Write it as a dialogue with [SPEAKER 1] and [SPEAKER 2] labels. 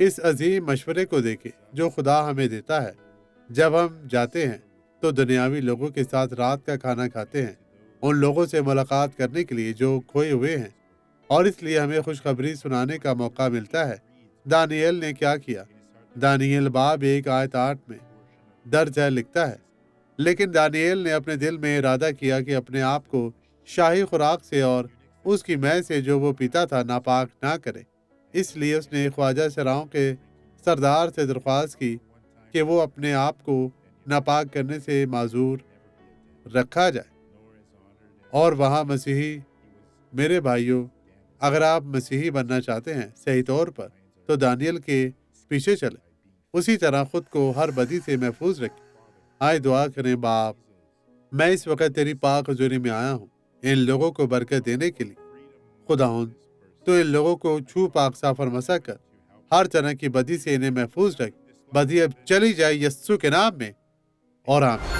[SPEAKER 1] اس عظیم مشورے کو دیکھیں جو خدا ہمیں دیتا ہے۔ جب ہم جاتے ہیں تو دنیاوی لوگوں کے ساتھ رات کا کھانا کھاتے ہیں، ان لوگوں سے ملاقات کرنے کے لیے جو کھوئے ہوئے ہیں، اور اس لیے ہمیں خوشخبری سنانے کا موقع ملتا ہے۔ دانیال نے کیا کیا؟ دانیال باب 1 آیت 8 میں درج ہے لکھتا ہے، لیکن دانیال نے اپنے دل میں ارادہ کیا کہ اپنے آپ کو شاہی خوراک سے اور اس کی مے سے جو وہ پیتا تھا ناپاک نہ کرے۔ اس لیے اس نے خواجہ سراؤں کے سردار سے درخواست کی کہ وہ اپنے آپ کو ناپاک کرنے سے معذور رکھا جائے۔ اور وہاں مسیحی، میرے بھائیوں، اگر آپ مسیحی بننا چاہتے ہیں صحیح طور پر تو دانیال کے پیچھے چلیں، اسی طرح خود کو ہر بدی سے محفوظ رکھیں۔ آئے دعا کریں۔ باپ، میں اس وقت تیری پاک حضوری میں آیا ہوں ان لوگوں کو برکت دینے کے لیے۔ خداوند، تو ان لوگوں کو چھو پاک صاف اور مسح کر، ہر طرح کی بدی سے انہیں محفوظ رکھ۔ بدی اب چلی جائے یسوع کے نام میں، اور آمین۔